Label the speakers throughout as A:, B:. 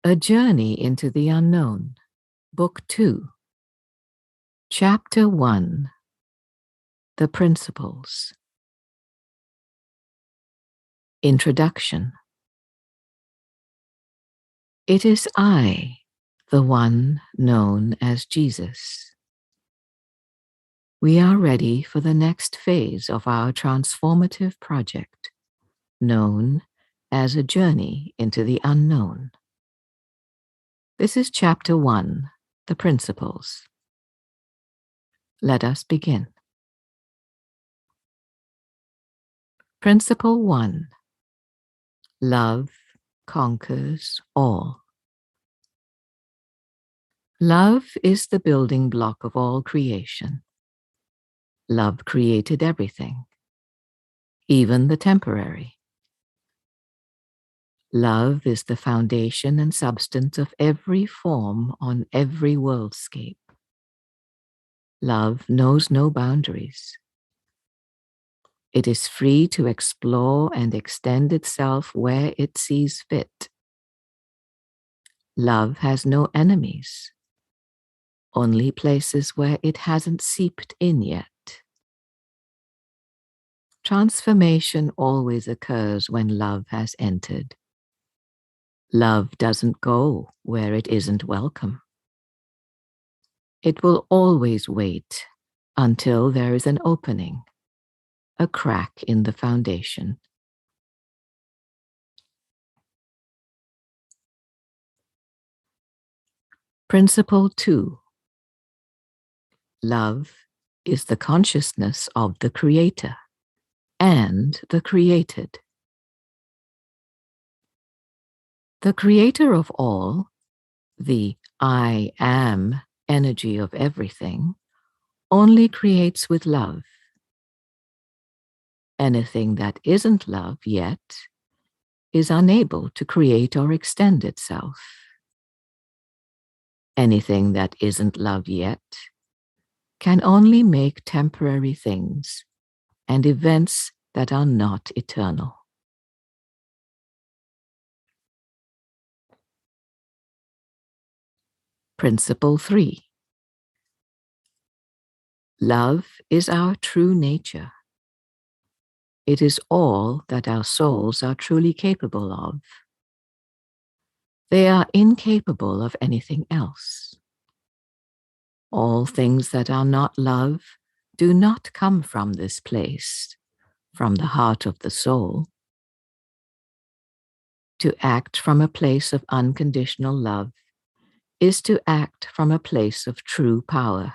A: A Journey into the Unknown, Book 2, Chapter 1, The Principles. Introduction. It is I, the one known as Jesus. We are ready for the next phase of our transformative project, known as A Journey into the Unknown. This is Chapter 1, The Principles. Let us begin. Principle 1. Love conquers all. Love is the building block of all creation. Love created everything, even the temporary. Love is the foundation and substance of every form on every worldscape. Love knows no boundaries. It is free to explore and extend itself where it sees fit. Love has no enemies, only places where it hasn't seeped in yet. Transformation always occurs when love has entered. Love doesn't go where it isn't welcome. It will always wait until there is an opening, a crack in the foundation. Principle 2. Love is the consciousness of the Creator and the created. The Creator of all, the I am energy of everything, only creates with love. Anything that isn't love yet is unable to create or extend itself. Anything that isn't love yet can only make temporary things and events that are not eternal. Principle 3. Love is our true nature. It is all that our souls are truly capable of. They are incapable of anything else. All things that are not love do not come from this place, from the heart of the soul. To act from a place of unconditional love is to act from a place of true power.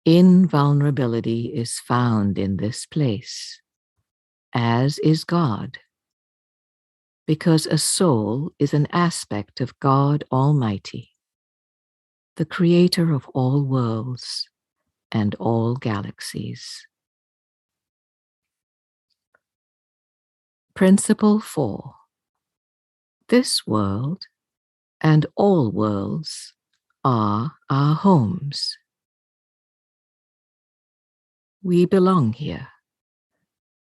A: Invulnerability is found in this place, as is God, because a soul is an aspect of God Almighty, the creator of all worlds and all galaxies. Principle 4. This world and all worlds are our homes. We belong here.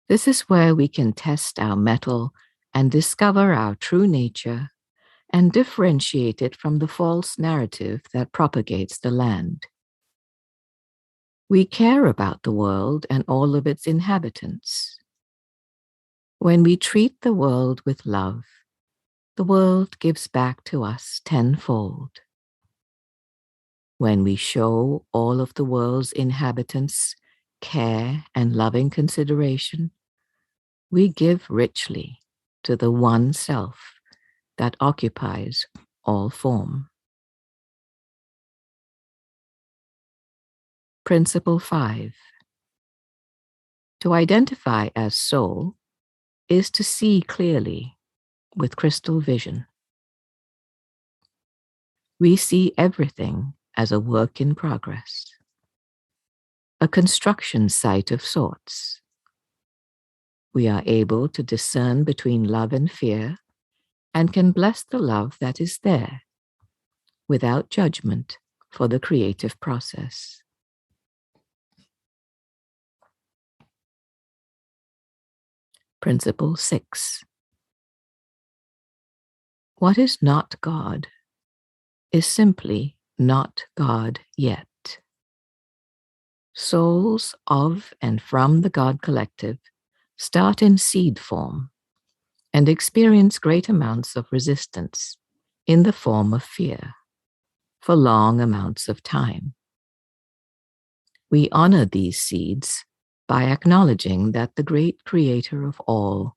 A: This is where we can test our mettle and discover our true nature and differentiate it from the false narrative that propagates the land. We care about the world and all of its inhabitants. When we treat the world with love, the world gives back to us tenfold. When we show all of the world's inhabitants care and loving consideration, we give richly to the one self that occupies all form. Principle 5. To identify as soul is to see clearly with crystal vision. We see everything as a work in progress, a construction site of sorts. We are able to discern between love and fear and can bless the love that is there without judgment for the creative process. Principle 6. What is not God is simply not God yet. Souls of and from the God collective start in seed form and experience great amounts of resistance in the form of fear for long amounts of time. We honor these seeds by acknowledging that the great creator of all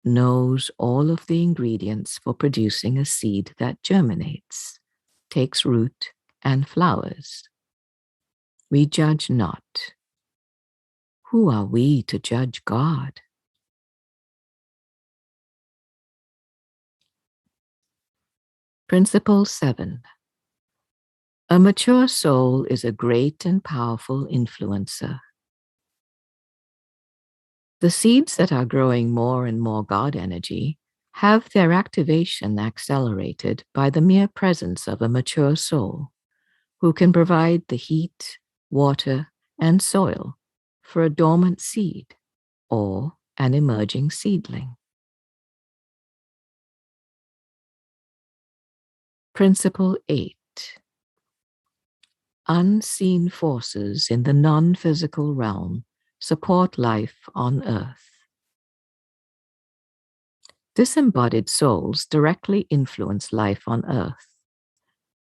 A: knows all of the ingredients for producing a seed that germinates, takes root, and flowers. We judge not. Who are we to judge God? Principle 7. A mature soul is a great and powerful influencer. The seeds that are growing more and more God energy have their activation accelerated by the mere presence of a mature soul who can provide the heat, water, and soil for a dormant seed or an emerging seedling. Principle 8. Unseen forces in the non-physical realm support life on Earth. Disembodied souls directly influence life on Earth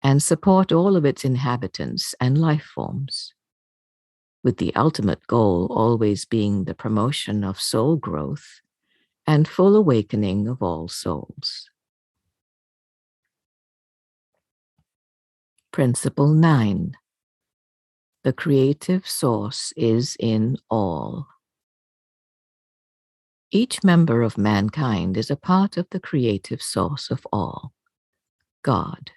A: and support all of its inhabitants and life forms, with the ultimate goal always being the promotion of soul growth and full awakening of all souls. Principle 9. The creative source is in all. Each member of mankind is a part of the creative source of all, God.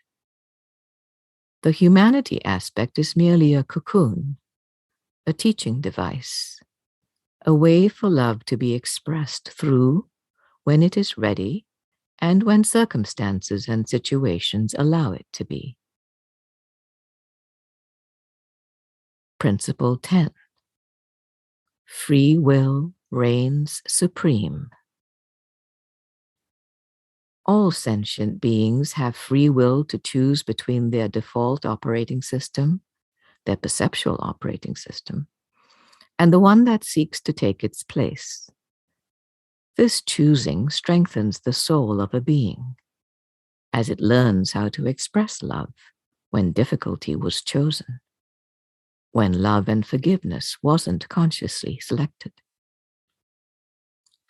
A: The humanity aspect is merely a cocoon, a teaching device, a way for love to be expressed through when it is ready and when circumstances and situations allow it to be. Principle 10. Free will reigns supreme. All sentient beings have free will to choose between their default operating system, their perceptual operating system, and the one that seeks to take its place. This choosing strengthens the soul of a being, as it learns how to express love when difficulty was chosen, when love and forgiveness wasn't consciously selected.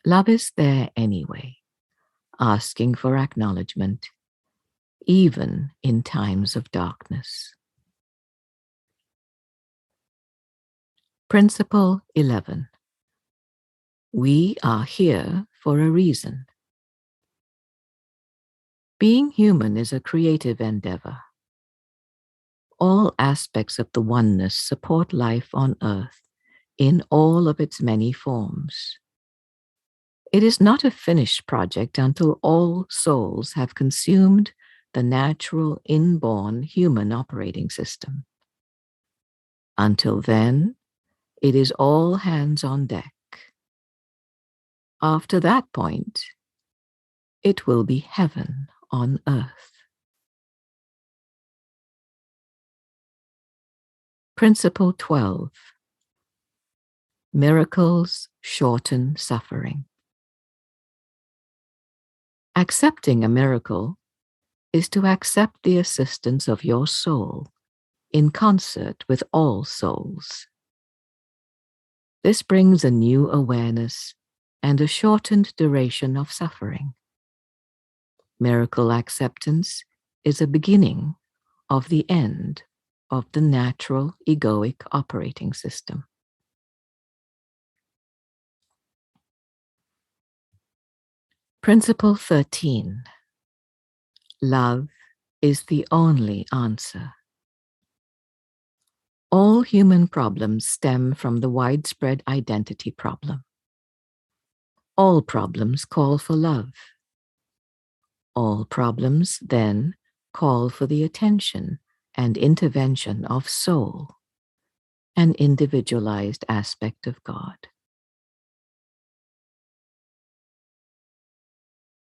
A: Love is there anyway, asking for acknowledgement, even in times of darkness. Principle 11. We are here for a reason. Being human is a creative endeavor. All aspects of the oneness support life on Earth in all of its many forms. It is not a finished project until all souls have consumed the natural inborn human operating system. Until then, it is all hands on deck. After that point, it will be heaven on earth. Principle 12. Miracles shorten suffering. Accepting a miracle is to accept the assistance of your soul in concert with all souls. This brings a new awareness and a shortened duration of suffering. Miracle acceptance is a beginning of the end of the natural egoic operating system. Principle 13. Love is the only answer. All human problems stem from the widespread identity problem. All problems call for love. All problems, then, call for the attention and intervention of soul, an individualized aspect of God.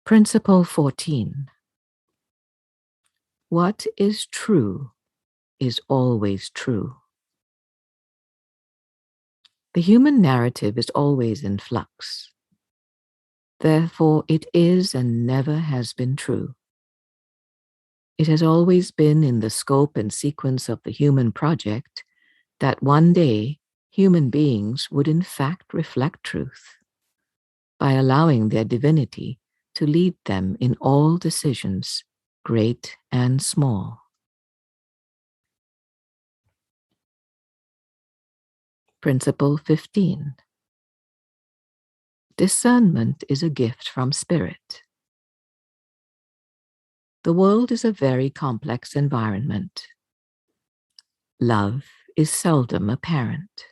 A: Principle 14. What is true is always true. The human narrative is always in flux. Therefore, it is and never has been true. It has always been in the scope and sequence of the human project that one day human beings would in fact reflect truth by allowing their divinity to lead them in all decisions, great and small. Principle 15. Discernment is a gift from Spirit. The world is a very complex environment. Love is seldom apparent.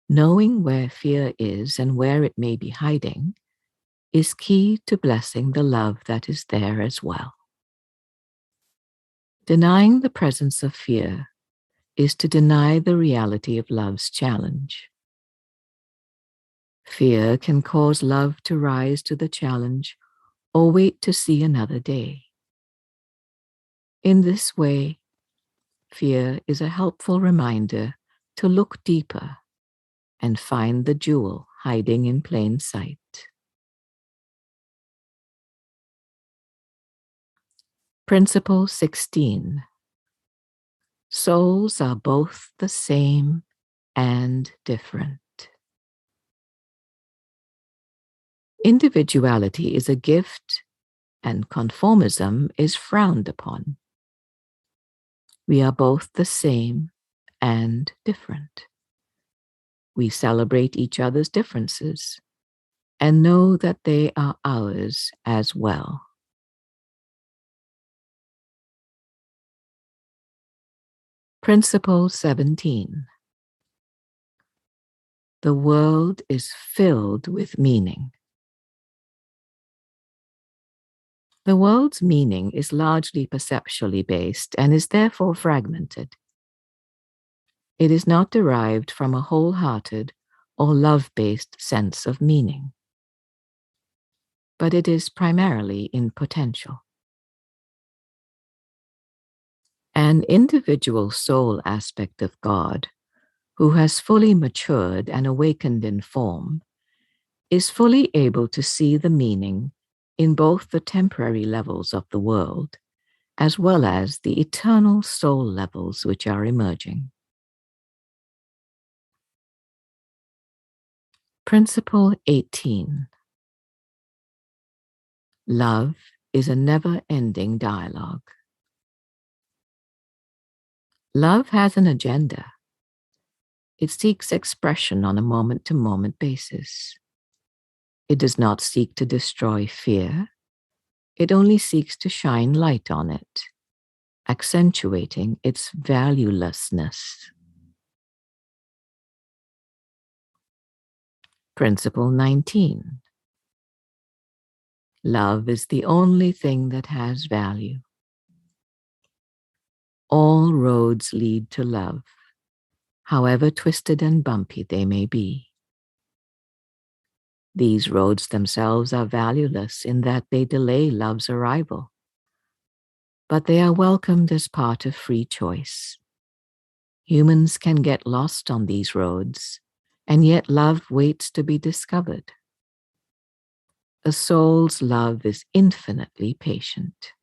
A: Knowing where fear is and where it may be hiding is key to blessing the love that is there as well. Denying the presence of fear is to deny the reality of love's challenge. Fear can cause love to rise to the challenge or wait to see another day. In this way, fear is a helpful reminder to look deeper and find the jewel hiding in plain sight. Principle 16. Souls are both the same and different. Individuality is a gift, and conformism is frowned upon. We are both the same and different. We celebrate each other's differences and know that they are ours as well. Principle 17. The world is filled with meaning. The world's meaning is largely perceptually based and is therefore fragmented. It is not derived from a wholehearted or love-based sense of meaning, but it is primarily in potential. An individual soul aspect of God, who has fully matured and awakened in form, is fully able to see the meaning in both the temporary levels of the world, as well as the eternal soul levels which are emerging. Principle 18. Love is a never-ending dialogue. Love has an agenda. It seeks expression on a moment-to-moment basis. It does not seek to destroy fear. It only seeks to shine light on it, accentuating its valuelessness. Principle 19. Love is the only thing that has value. All roads lead to love, however twisted and bumpy they may be. These roads themselves are valueless in that they delay love's arrival, but they are welcomed as part of free choice. Humans can get lost on these roads, and yet love waits to be discovered. A soul's love is infinitely patient.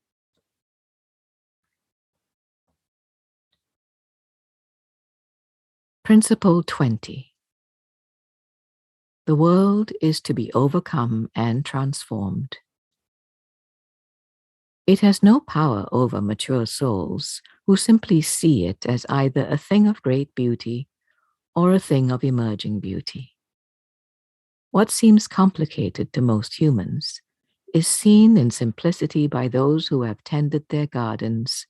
A: Principle 20. The world is to be overcome and transformed. It has no power over mature souls who simply see it as either a thing of great beauty or a thing of emerging beauty. What seems complicated to most humans is seen in simplicity by those who have tended their gardens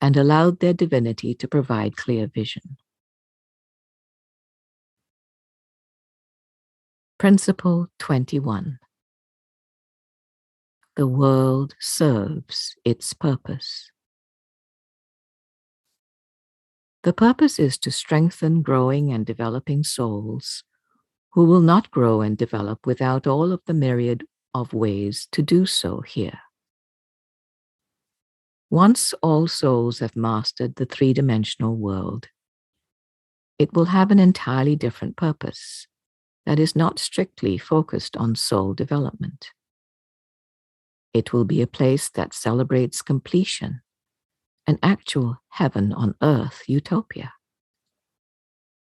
A: and allowed their divinity to provide clear vision. Principle 21. The world serves its purpose. The purpose is to strengthen growing and developing souls who will not grow and develop without all of the myriad of ways to do so here. Once all souls have mastered the three-dimensional world, it will have an entirely different purpose that is not strictly focused on soul development. It will be a place that celebrates completion, an actual heaven on earth utopia.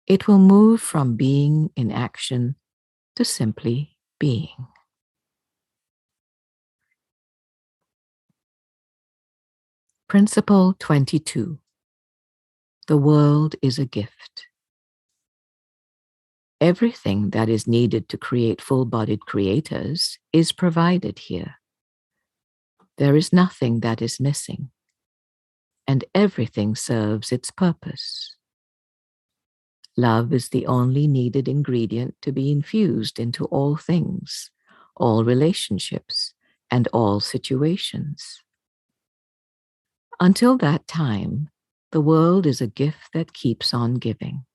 A: It will move from being in action to simply being. Principle 22. The world is a gift. Everything that is needed to create full-bodied creators is provided here. There is nothing that is missing, and everything serves its purpose. Love is the only needed ingredient to be infused into all things, all relationships, and all situations. Until that time, the world is a gift that keeps on giving.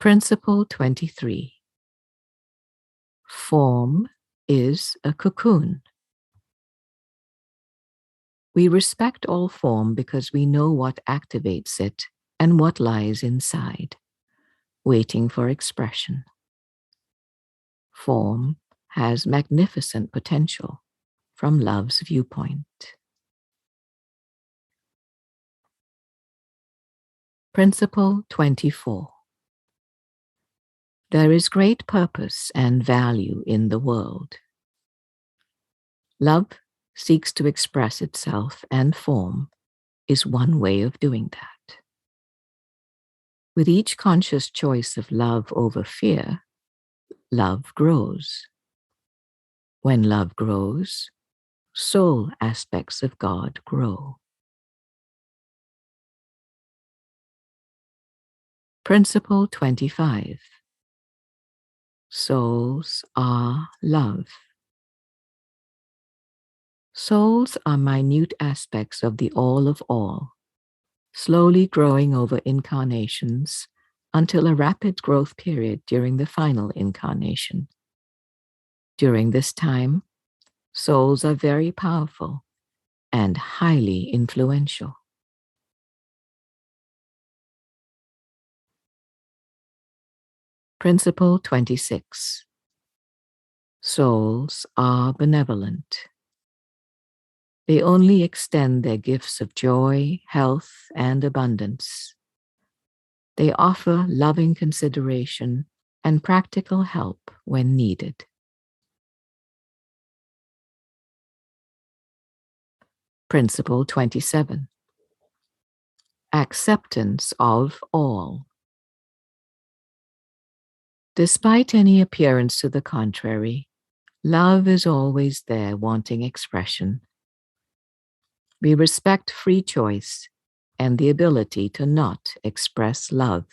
A: Principle 23. Form is a cocoon. We respect all form because we know what activates it and what lies inside, waiting for expression. Form has magnificent potential from love's viewpoint. Principle 24. There is great purpose and value in the world. Love seeks to express itself, and form is one way of doing that. With each conscious choice of love over fear, love grows. When love grows, soul aspects of God grow. Principle 25. Souls are love. Souls are minute aspects of the all of all, slowly growing over incarnations until a rapid growth period during the final incarnation. During this time, souls are very powerful and highly influential. Principle 26. Souls are benevolent. They only extend their gifts of joy, health, and abundance. They offer loving consideration and practical help when needed. Principle 27. Acceptance of all. Despite any appearance to the contrary, love is always there wanting expression. We respect free choice and the ability to not express love.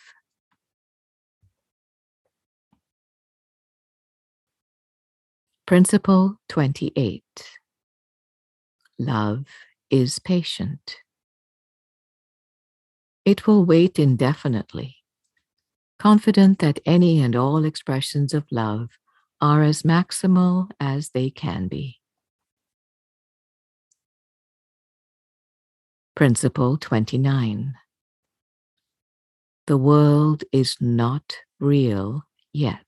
A: Principle 28. Love is patient. It will wait indefinitely, confident that any and all expressions of love are as maximal as they can be. Principle 29. The world is not real yet.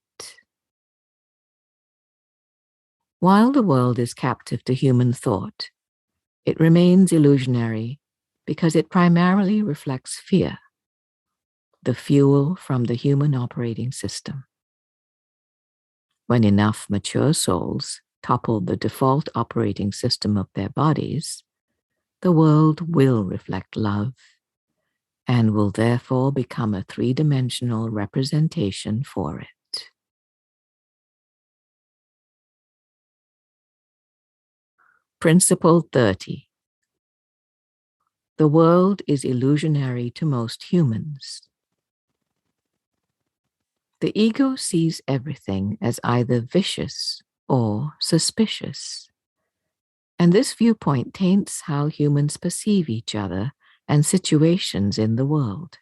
A: While the world is captive to human thought, it remains illusionary because it primarily reflects fear, the fuel from the human operating system. When enough mature souls topple the default operating system of their bodies, the world will reflect love and will therefore become a three-dimensional representation for it. Principle 30. The world is illusionary to most humans. The ego sees everything as either vicious or suspicious. And this viewpoint taints how humans perceive each other and situations in the world.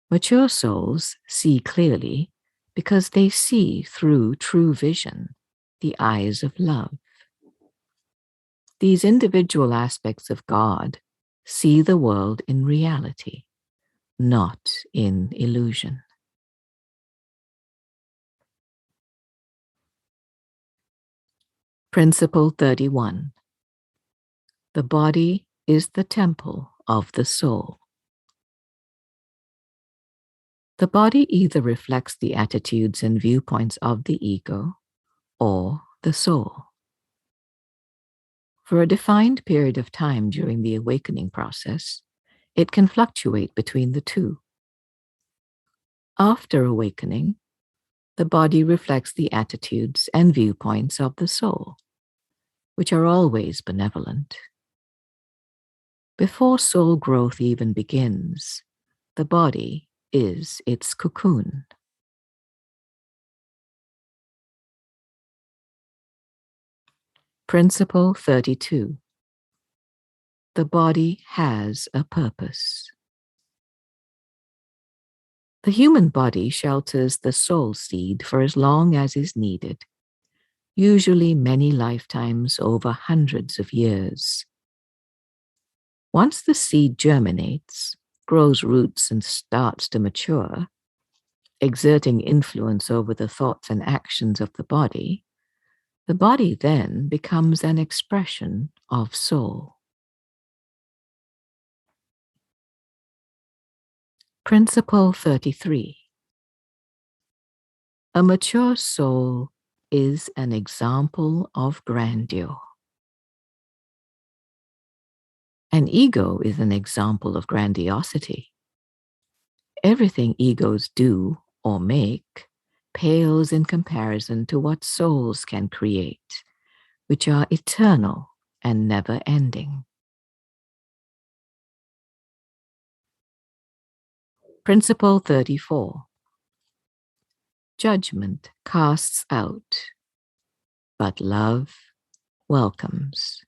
A: Mature souls see clearly because they see through true vision, the eyes of love. These individual aspects of God see the world in reality, not in illusion. Principle 31. The body is the temple of the soul. The body either reflects the attitudes and viewpoints of the ego or the soul. For a defined period of time during the awakening process, it can fluctuate between the two. After awakening, the body reflects the attitudes and viewpoints of the soul, which are always benevolent. Before soul growth even begins, the body is its cocoon. Principle 32. The body has a purpose. The human body shelters the soul seed for as long as is needed, usually many lifetimes over hundreds of years. Once the seed germinates, grows roots, and starts to mature, exerting influence over the thoughts and actions of the body then becomes an expression of soul. Principle 33. A mature soul is an example of grandeur. An ego is an example of grandiosity. Everything egos do or make pales in comparison to what souls can create, which are eternal and never-ending. Principle 34. Judgment casts out, but love welcomes.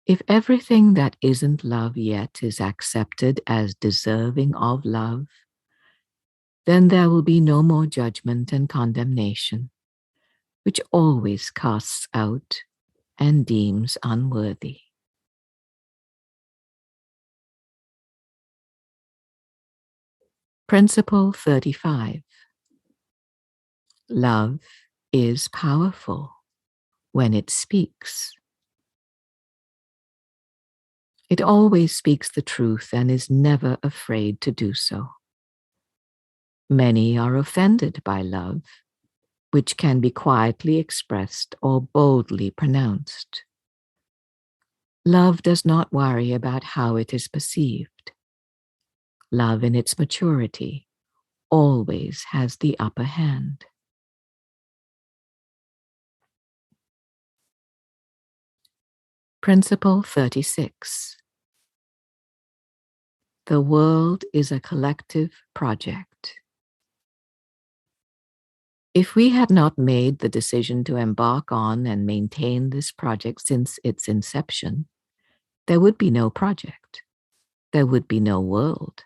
A: If everything that isn't love yet is accepted as deserving of love, then there will be no more judgment and condemnation, which always casts out and deems unworthy. Principle 35. Love is powerful when it speaks. It always speaks the truth and is never afraid to do so. Many are offended by love, which can be quietly expressed or boldly pronounced. Love does not worry about how it is perceived. Love in its maturity always has the upper hand. Principle 36. The world is a collective project. If we had not made the decision to embark on and maintain this project since its inception, there would be no project. There would be no world.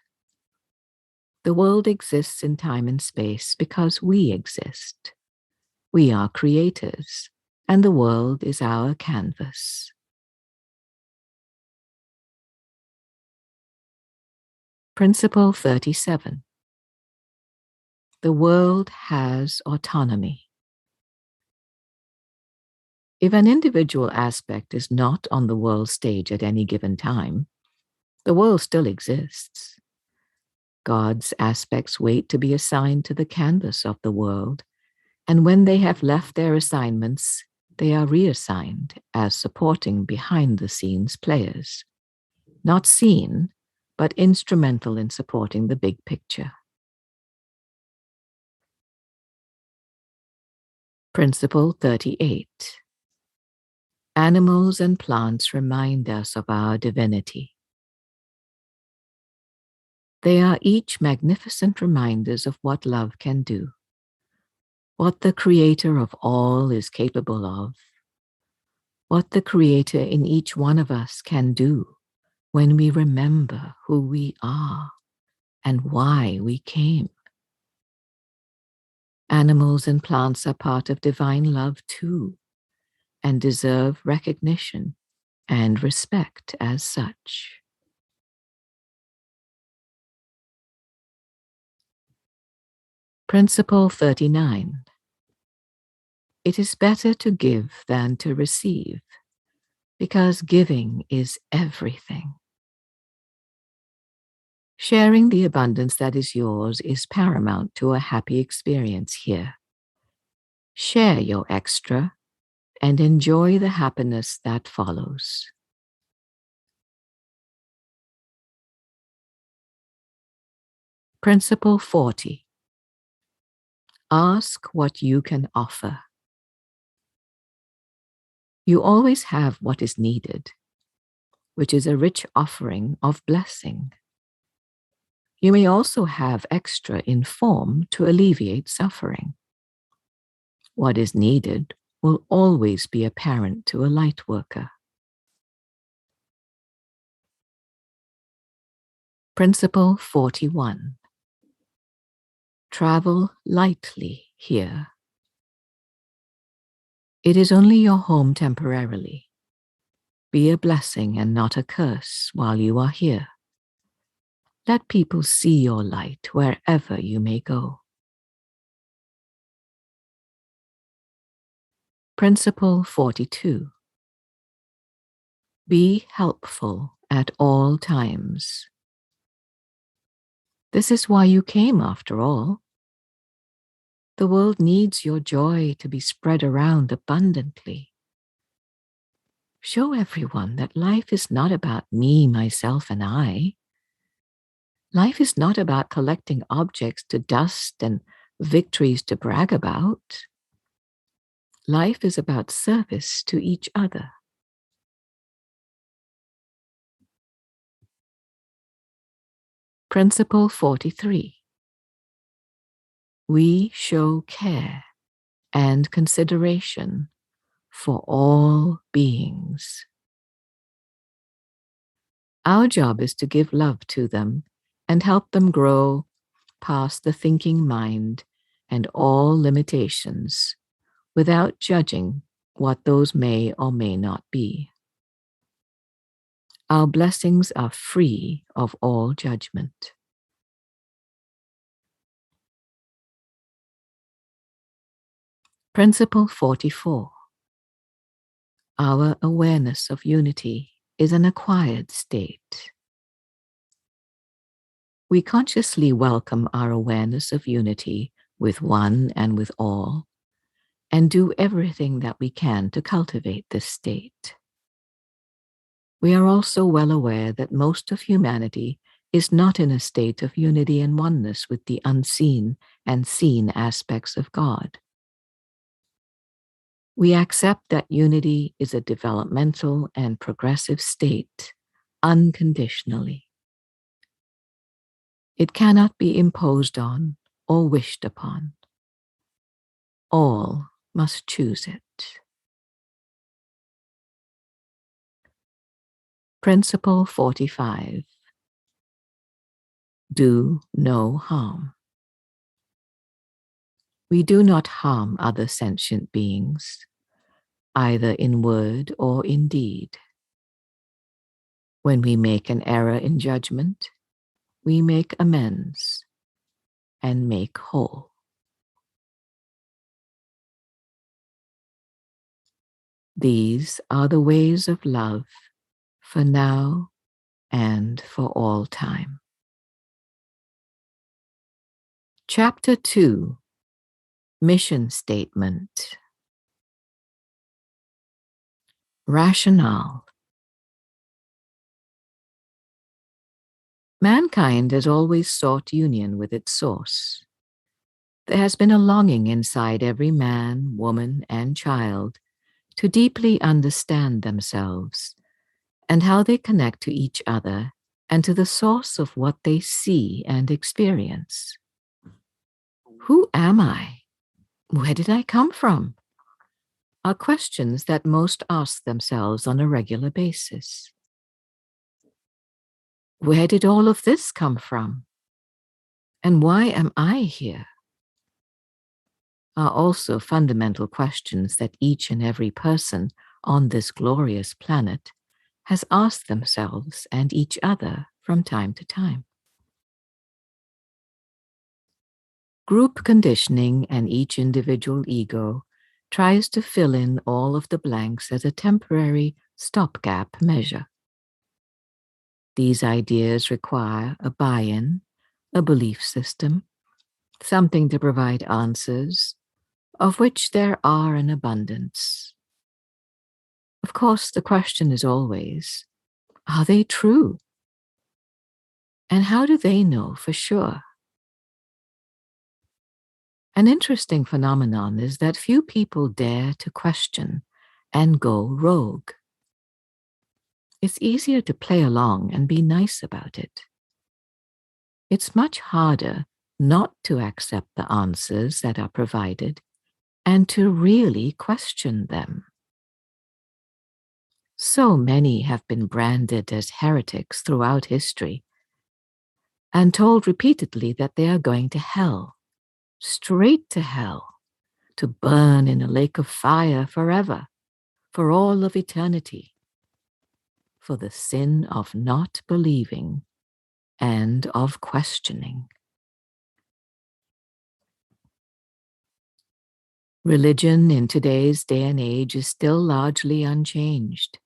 A: The world exists in time and space because we exist. We are creators, and the world is our canvas. Principle 37. The world has autonomy. If an individual aspect is not on the world stage at any given time, the world still exists. God's aspects wait to be assigned to the canvas of the world, and when they have left their assignments, they are reassigned as supporting behind-the-scenes players, not seen, but instrumental in supporting the big picture. Principle 38. Animals and plants remind us of our divinity. They are each magnificent reminders of what love can do, what the Creator of all is capable of, what the Creator in each one of us can do when we remember who we are and why we came. Animals and plants are part of divine love too, and deserve recognition and respect as such. Principle 39. It is better to give than to receive, because giving is everything. Sharing the abundance that is yours is paramount to a happy experience here. Share your extra and enjoy the happiness that follows. Principle 40. Ask what you can offer. You always have what is needed, which is a rich offering of blessing. You may also have extra in form to alleviate suffering. What is needed will always be apparent to a light worker. Principle 41. Travel lightly here. It is only your home temporarily. Be a blessing and not a curse while you are here. Let people see your light wherever you may go. Principle 42. Be helpful at all times. This is why you came, after all. The world needs your joy to be spread around abundantly. Show everyone that life is not about me, myself, and I. Life is not about collecting objects to dust and victories to brag about. Life is about service to each other. Principle 43. We show care and consideration for all beings. Our job is to give love to them and help them grow past the thinking mind and all limitations without judging what those may or may not be. Our blessings are free of all judgment. Principle 44. Our awareness of unity is an acquired state. We consciously welcome our awareness of unity with one and with all, and do everything that we can to cultivate this state. We are also well aware that most of humanity is not in a state of unity and oneness with the unseen and seen aspects of God. We accept that unity is a developmental and progressive state unconditionally. It cannot be imposed on or wished upon. All must choose it. Principle 45. Do no harm. We do not harm other sentient beings, either in word or in deed. When we make an error in judgment, we make amends and make whole. These are the ways of love for now and for all time. Chapter 2. Mission Statement. Rationale. Mankind has always sought union with its source. There has been a longing inside every man, woman, and child to deeply understand themselves and how they connect to each other and to the source of what they see and experience. Who am I? Where did I come from? Are questions that most ask themselves on a regular basis. Where did all of this come from? And why am I here? are also fundamental questions that each and every person on this glorious planet has asked themselves and each other from time to time. Group conditioning and each individual ego tries to fill in all of the blanks as a temporary stopgap measure. These ideas require a buy-in, a belief system, something to provide answers, of which there are an abundance. Of course, the question is always, are they true? And how do they know for sure? An interesting phenomenon is that few people dare to question and go rogue. It's easier to play along and be nice about it. It's much harder not to accept the answers that are provided and to really question them. So many have been branded as heretics throughout history and told repeatedly that they are going to hell, straight to hell, to burn in a lake of fire forever, for all of eternity, for the sin of not believing and of questioning. Religion in today's day and age is still largely unchanged.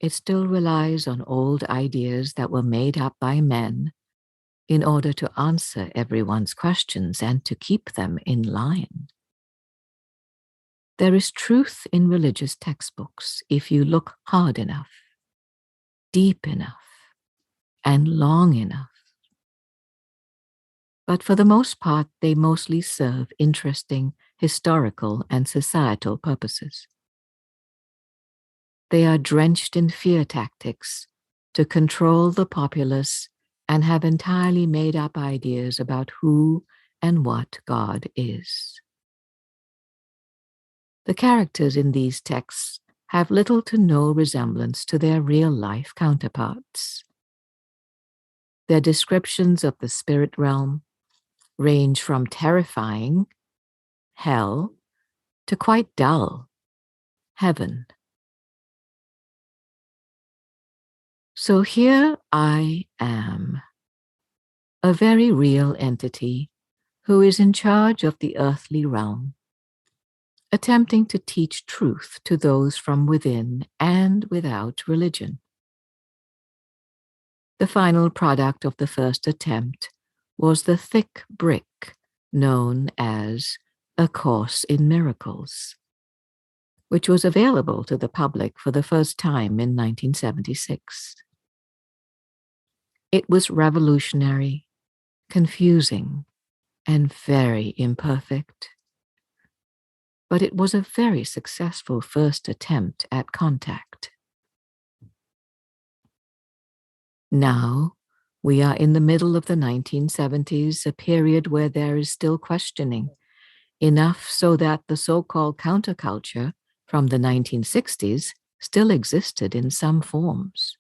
A: It still relies on old ideas that were made up by men in order to answer everyone's questions and to keep them in line. There is truth in religious textbooks if you look hard enough, deep enough, and long enough. But for the most part, they mostly serve interesting historical and societal purposes. They are drenched in fear tactics to control the populace and have entirely made up ideas about who and what God is. The characters in these texts have little to no resemblance to their real-life counterparts. Their descriptions of the spirit realm range from terrifying, hell, to quite dull, heaven. So here I am, a very real entity who is in charge of the earthly realm, attempting to teach truth to those from within and without religion. The final product of the first attempt was the thick brick known as A Course in Miracles, which was available to the public for the first time in 1976. It was revolutionary, confusing, and very imperfect. But it was a very successful first attempt at contact. Now, we are in the middle of the 1970s, a period where there is still questioning, enough so that the so-called counterculture from the 1960s still existed in some forms.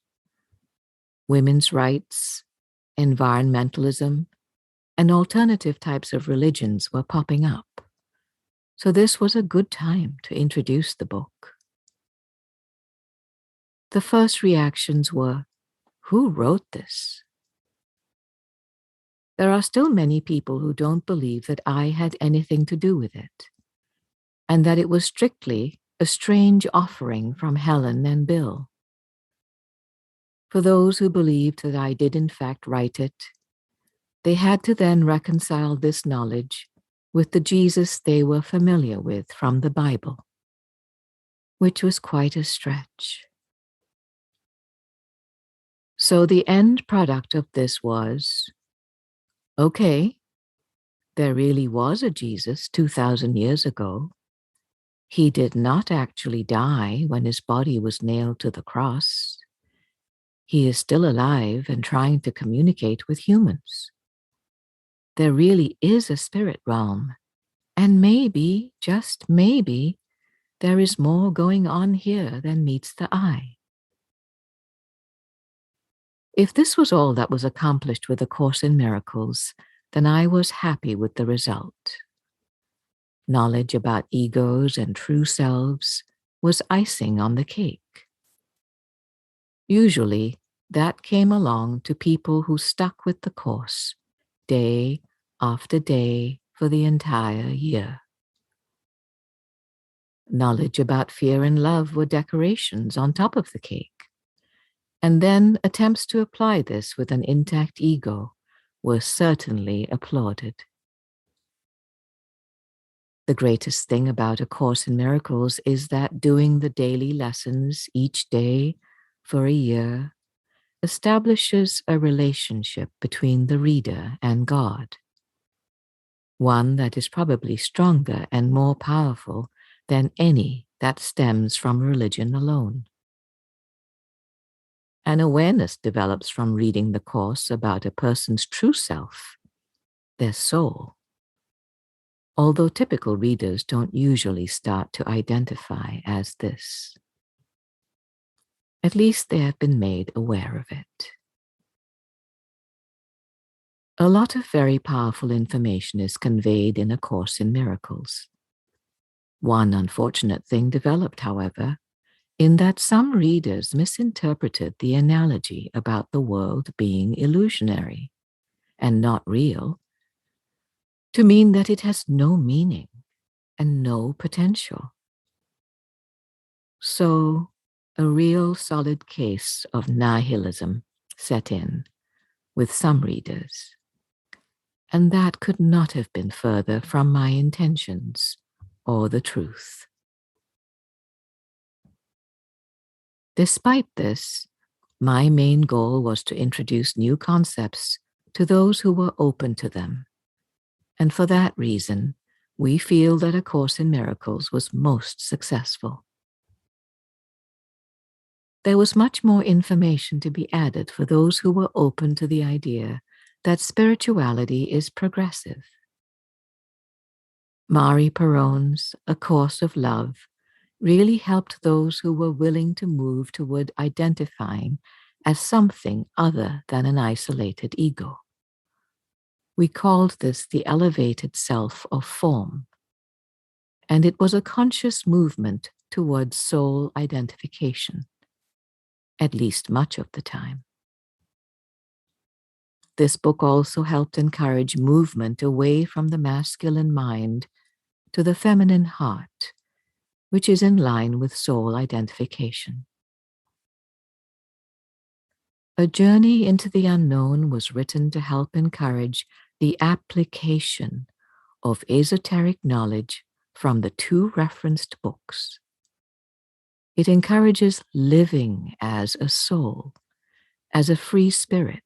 A: Women's rights, environmentalism, and alternative types of religions were popping up. So this was a good time to introduce the book. The first reactions were, who wrote this? There are still many people who don't believe that I had anything to do with it, and that it was strictly a strange offering from Helen and Bill. For those who believed that I did in fact write it, they had to then reconcile this knowledge with the Jesus they were familiar with from the Bible, which was quite a stretch. So the end product of this was, okay, there really was a Jesus 2,000 years ago. He did not actually die when his body was nailed to the cross. He is still alive and trying to communicate with humans. There really is a spirit realm, and maybe, just maybe, there is more going on here than meets the eye. If this was all that was accomplished with A Course in Miracles, then I was happy with the result. Knowledge about egos and true selves was icing on the cake. Usually, that came along to people who stuck with the course, day after day for the entire year. Knowledge about fear and love were decorations on top of the cake. And then attempts to apply this with an intact ego were certainly applauded. The greatest thing about A Course in Miracles is that doing the daily lessons each day for a year establishes a relationship between the reader and God, one that is probably stronger and more powerful than any that stems from religion alone. An awareness develops from reading the Course about a person's true self, their soul, although typical readers don't usually start to identify as this. At least they have been made aware of it. A lot of very powerful information is conveyed in A Course in Miracles. One unfortunate thing developed, however, in that some readers misinterpreted the analogy about the world being illusionary and not real to mean that it has no meaning and no potential. So, a real solid case of nihilism set in with some readers, and that could not have been further from my intentions or the truth. Despite this, my main goal was to introduce new concepts to those who were open to them, and for that reason, we feel that A Course in Miracles was most successful. There was much more information to be added for those who were open to the idea that spirituality is progressive. Mari Peron's A Course of Love really helped those who were willing to move toward identifying as something other than an isolated ego. We called this the elevated self of form, and it was a conscious movement towards soul identification, at least much of the time. This book also helped encourage movement away from the masculine mind to the feminine heart, which is in line with soul identification. A Journey into the Unknown was written to help encourage the application of esoteric knowledge from the two referenced books. It encourages living as a soul, as a free spirit,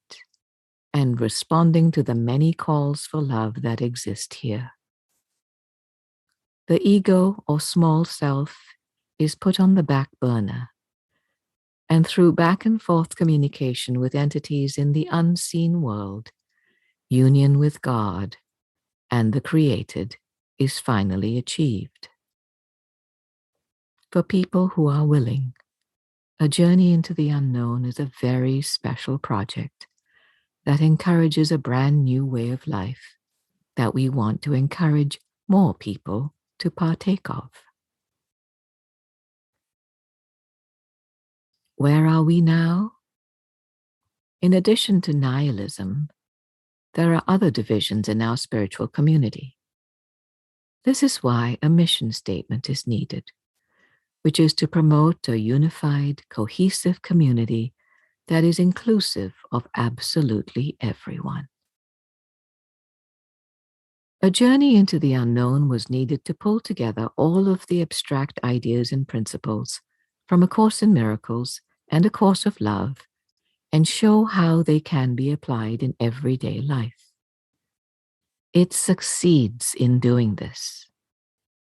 A: and responding to the many calls for love that exist here. The ego or small self is put on the back burner, and through back and forth communication with entities in the unseen world, union with God and the created is finally achieved. For people who are willing, A Journey into the Unknown is a very special project that encourages a brand new way of life that we want to encourage more people to partake of. Where are we now? In addition to nihilism, there are other divisions in our spiritual community. This is why a mission statement is needed, which is to promote a unified, cohesive community that is inclusive of absolutely everyone. A Journey into the Unknown was needed to pull together all of the abstract ideas and principles from A Course in Miracles and A Course of Love and show how they can be applied in everyday life. It succeeds in doing this.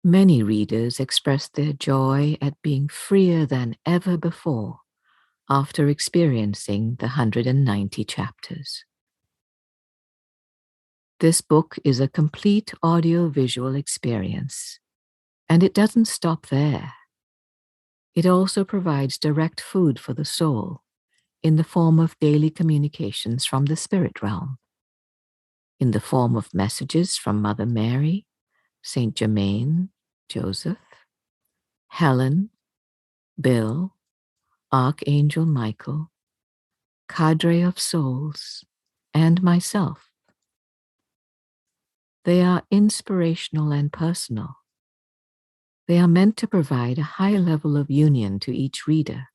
A: Many readers expressed their joy at being freer than ever before after experiencing the 190 chapters. This book is a complete audio-visual experience, and it doesn't stop there. It also provides direct food for the soul in the form of daily communications from the spirit realm, in the form of messages from Mother Mary, Saint Germain, Joseph, Helen, Bill, Archangel Michael, Cadre of Souls, and myself. They are inspirational and personal. They are meant to provide a high level of union to each reader,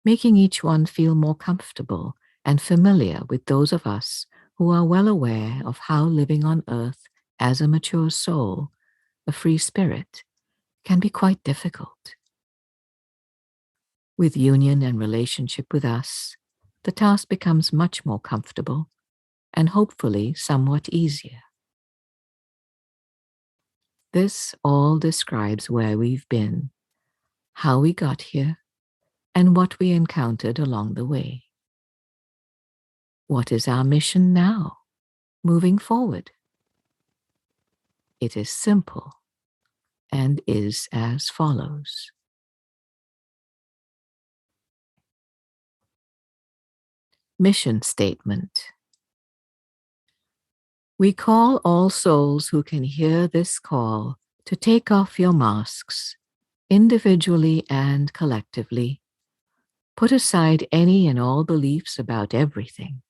A: making each one feel more comfortable and familiar with those of us who are well aware of how living on earth as a mature soul, a free spirit, can be quite difficult. With union and relationship with us, the task becomes much more comfortable and hopefully somewhat easier. This all describes where we've been, how we got here, and what we encountered along the way. What is our mission now, moving forward? It is simple and is as follows. Mission statement. We call all souls who can hear this call to take off your masks, individually and collectively. Put aside any and all beliefs about everything.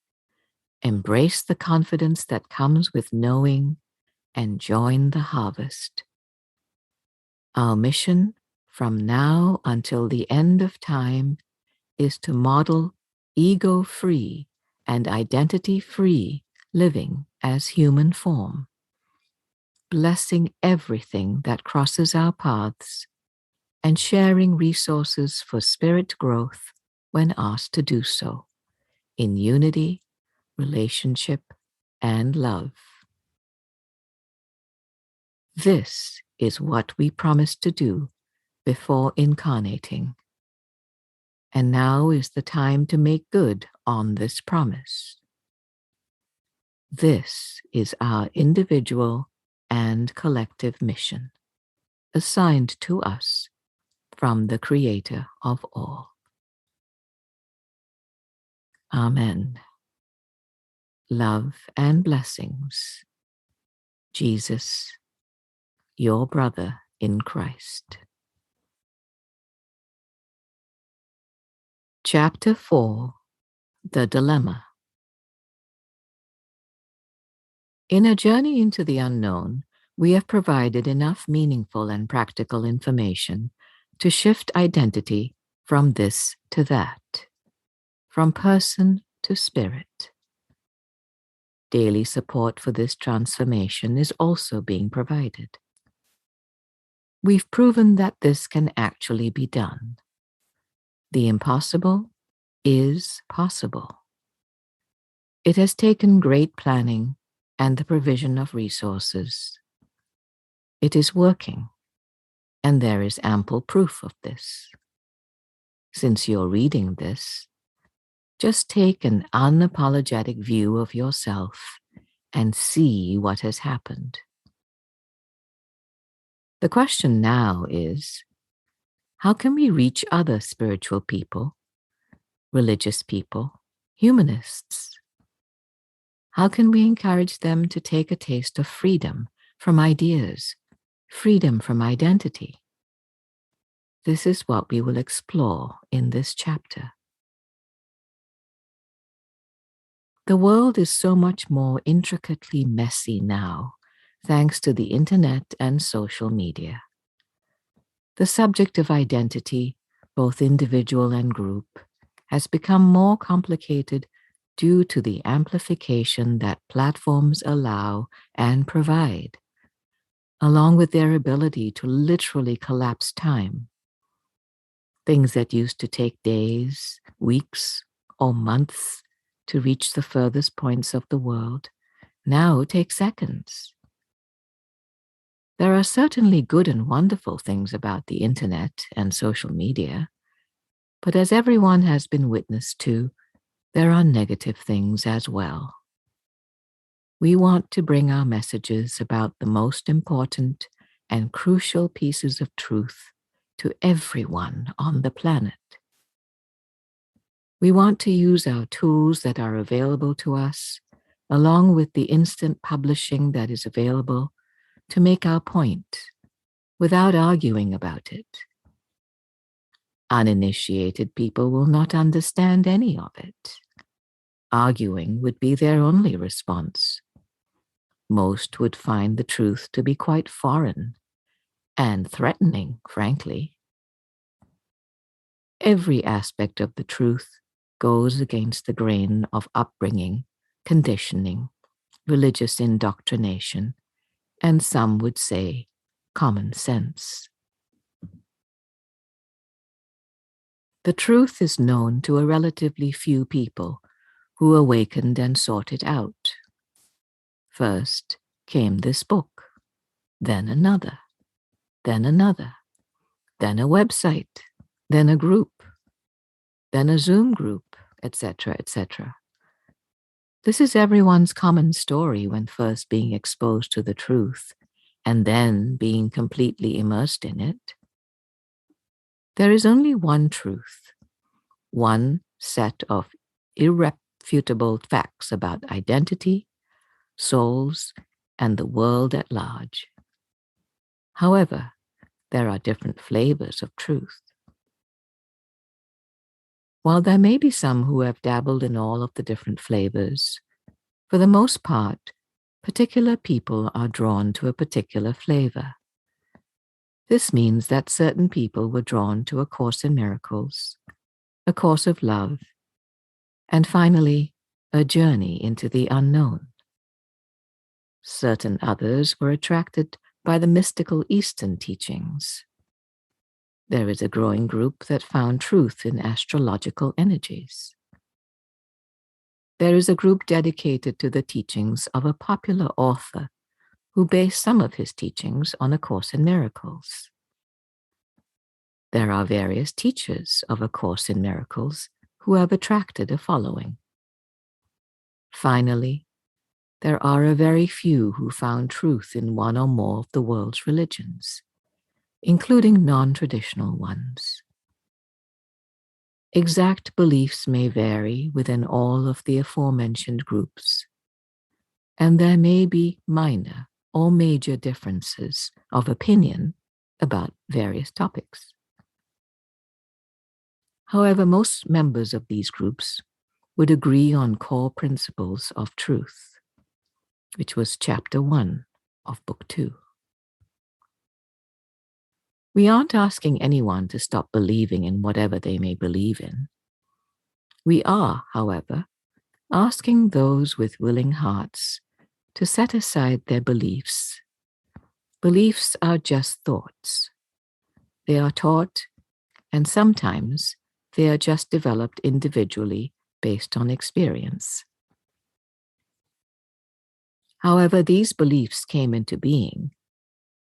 A: Embrace the confidence that comes with knowing and join the harvest. Our mission from now until the end of time is to model ego-free and identity-free living as human form, blessing everything that crosses our paths and sharing resources for spirit growth when asked to do so, in unity, relationship, and love. This is what we promised to do before incarnating. And now is the time to make good on this promise. This is our individual and collective mission, assigned to us from the Creator of all. Amen. Love and blessings. Jesus, your brother in Christ. Chapter 4. The Dilemma. In a journey into the unknown, we have provided enough meaningful and practical information to shift identity from this to that, from person to spirit. Daily support for this transformation is also being provided. We've proven that this can actually be done. The impossible is possible. It has taken great planning and the provision of resources. It is working, and there is ample proof of this. Since you're reading this, just take an unapologetic view of yourself and see what has happened. The question now is, how can we reach other spiritual people, religious people, humanists? How can we encourage them to take a taste of freedom from ideas, freedom from identity? This is what we will explore in this chapter. The world is so much more intricately messy now, thanks to the internet and social media. The subject of identity, both individual and group, has become more complicated due to the amplification that platforms allow and provide, along with their ability to literally collapse time. Things that used to take days, weeks, or months to reach the furthest points of the world now take seconds. There are certainly good and wonderful things about the internet and social media, but as everyone has been witness to, there are negative things as well. We want to bring our messages about the most important and crucial pieces of truth to everyone on the planet. We want to use our tools that are available to us, along with the instant publishing that is available, to make our point without arguing about it. Uninitiated people will not understand any of it. Arguing would be their only response. Most would find the truth to be quite foreign and threatening, frankly. Every aspect of the truth goes against the grain of upbringing, conditioning, religious indoctrination, and some would say common sense. The truth is known to a relatively few people who awakened and sought it out. First came this book, then another, then another, then a website, then a group, then a Zoom group, etc., etc. This is everyone's common story when first being exposed to the truth and then being completely immersed in it. There is only one truth, one set of irrefutable facts about identity, souls, and the world at large. However, there are different flavors of truth. While there may be some who have dabbled in all of the different flavors, for the most part, particular people are drawn to a particular flavor. This means that certain people were drawn to A Course in Miracles, A Course of Love, and finally, a journey into the unknown. Certain others were attracted by the mystical Eastern teachings. There is a growing group that found truth in astrological energies. There is a group dedicated to the teachings of a popular author who based some of his teachings on A Course in Miracles. There are various teachers of A Course in Miracles who have attracted a following. Finally, there are a very few who found truth in one or more of the world's religions, including non-traditional ones. Exact beliefs may vary within all of the aforementioned groups, and there may be minor or major differences of opinion about various topics. However, most members of these groups would agree on core principles of truth, which was Chapter 1 of Book 2. We aren't asking anyone to stop believing in whatever they may believe in. We are, however, asking those with willing hearts to set aside their beliefs. Beliefs are just thoughts. They are taught, and sometimes they are just developed individually based on experience. However, these beliefs came into being,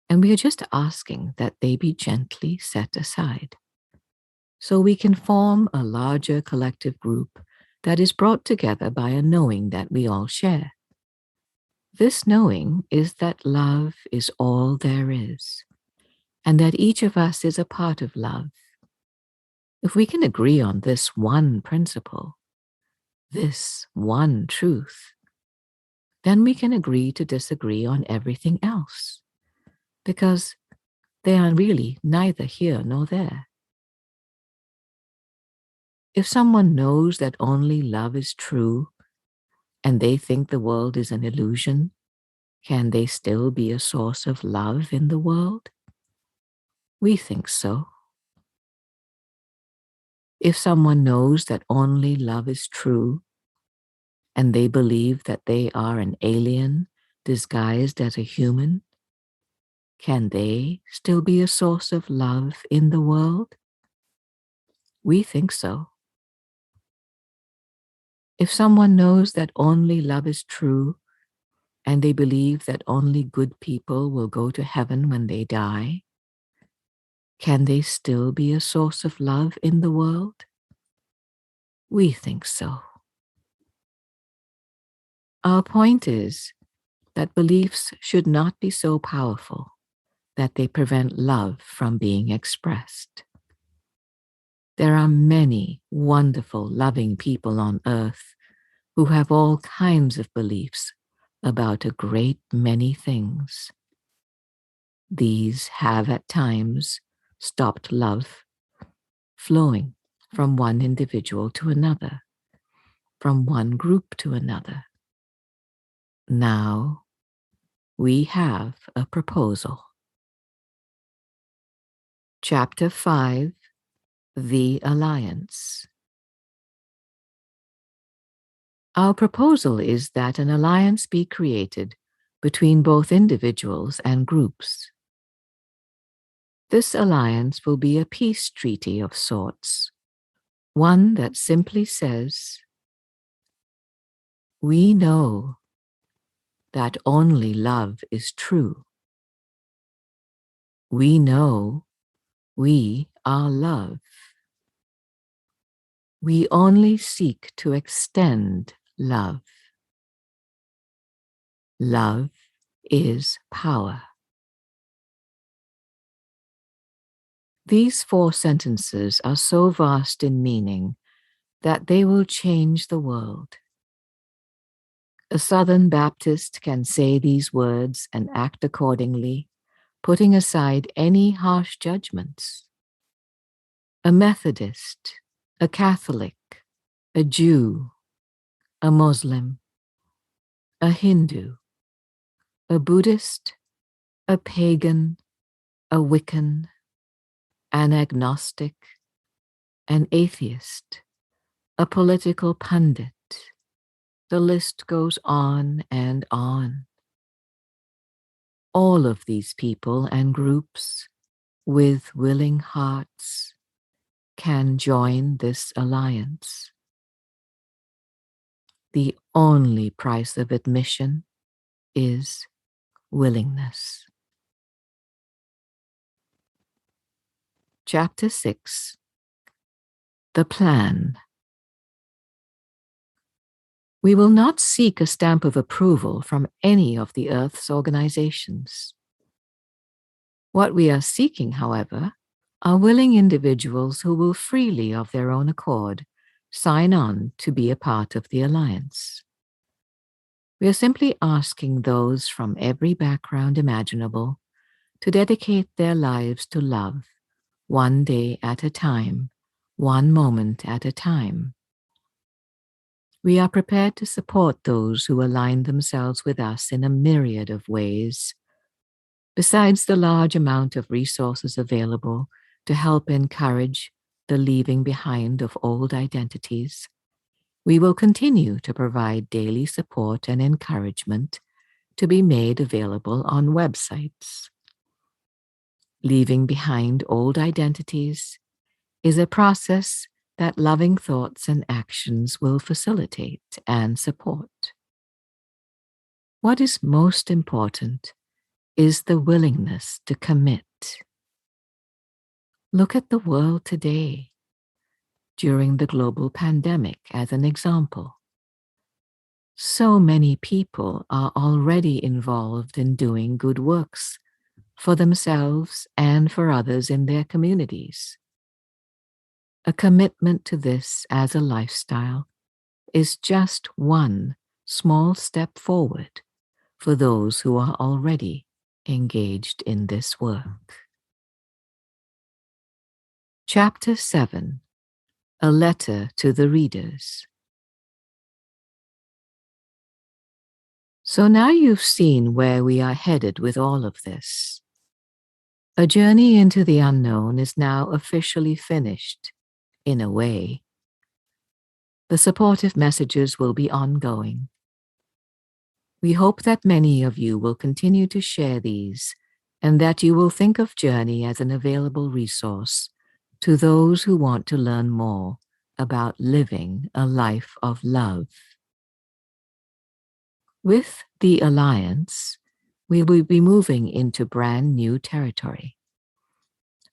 A: and we are just asking that they be gently set aside, so we can form a larger collective group that is brought together by a knowing that we all share. This knowing is that love is all there is, and that each of us is a part of love. If we can agree on this one principle, this one truth, then we can agree to disagree on everything else, because they are really neither here nor there. If someone knows that only love is true, and they think the world is an illusion, can they still be a source of love in the world? We think so. If someone knows that only love is true, and they believe that they are an alien disguised as a human, can they still be a source of love in the world? We think so. If someone knows that only love is true, and they believe that only good people will go to heaven when they die, can they still be a source of love in the world? We think so. Our point is that beliefs should not be so powerful that they prevent love from being expressed. There are many wonderful, loving people on earth who have all kinds of beliefs about a great many things. These have at times stopped love flowing from one individual to another, from one group to another. Now we have a proposal. Chapter 5, The Alliance. Our proposal is that an alliance be created between both individuals and groups. This alliance will be a peace treaty of sorts, one that simply says, we know that only love is true. We know we are love. We only seek to extend love. Love is power. These 4 sentences are so vast in meaning that they will change the world. A Southern Baptist can say these words and act accordingly, putting aside any harsh judgments. A Methodist, a Catholic, a Jew, a Muslim, a Hindu, a Buddhist, a pagan, a Wiccan, an agnostic, an atheist, a political pundit. The list goes on and on. All of these people and groups with willing hearts can join this alliance. The only price of admission is willingness. Chapter 6, The Plan. We will not seek a stamp of approval from any of the Earth's organizations. What we are seeking, however, are willing individuals who will freely, of their own accord, sign on to be a part of the alliance. We are simply asking those from every background imaginable to dedicate their lives to love, one day at a time, one moment at a time. We are prepared to support those who align themselves with us in a myriad of ways. Besides the large amount of resources available to help encourage the leaving behind of old identities, we will continue to provide daily support and encouragement to be made available on websites. Leaving behind old identities is a process that loving thoughts and actions will facilitate and support. What is most important is the willingness to commit. Look at the world today, during the global pandemic as an example. So many people are already involved in doing good works for themselves and for others in their communities. A commitment to this as a lifestyle is just one small step forward for those who are already engaged in this work. Chapter 7, A Letter to the Readers. So now you've seen where we are headed with all of this. A journey into the unknown is now officially finished, in a way. The supportive messages will be ongoing. We hope that many of you will continue to share these and that you will think of Journey as an available resource to those who want to learn more about living a life of love. With the Alliance, we will be moving into brand new territory,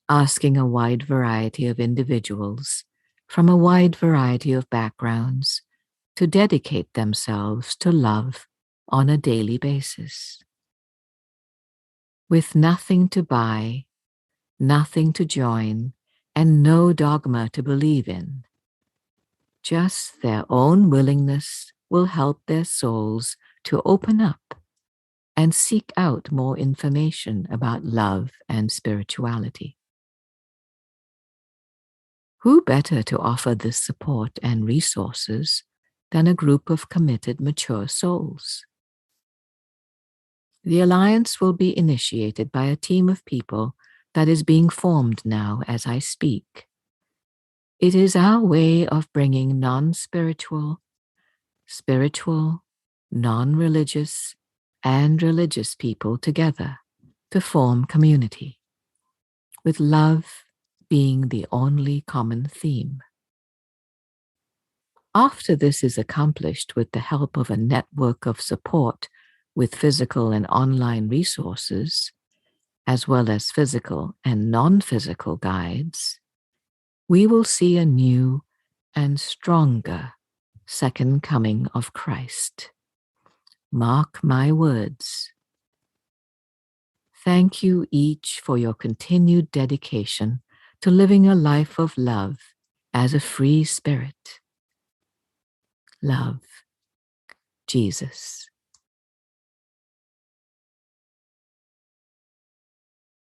A: asking a wide variety of individuals from a wide variety of backgrounds to dedicate themselves to love on a daily basis. With nothing to buy, nothing to join, and no dogma to believe in, just their own willingness will help their souls to open up and seek out more information about love and spirituality. Who better to offer this support and resources than a group of committed, mature souls? The Alliance will be initiated by a team of people that is being formed now as I speak. It is our way of bringing non-spiritual, spiritual, non-religious, and religious people together to form community, with love being the only common theme. After this is accomplished with the help of a network of support with physical and online resources, as well as physical and non-physical guides, we will see a new and stronger second coming of Christ. Mark my words. Thank you each for your continued dedication to living a life of love as a free spirit. Love, Jesus.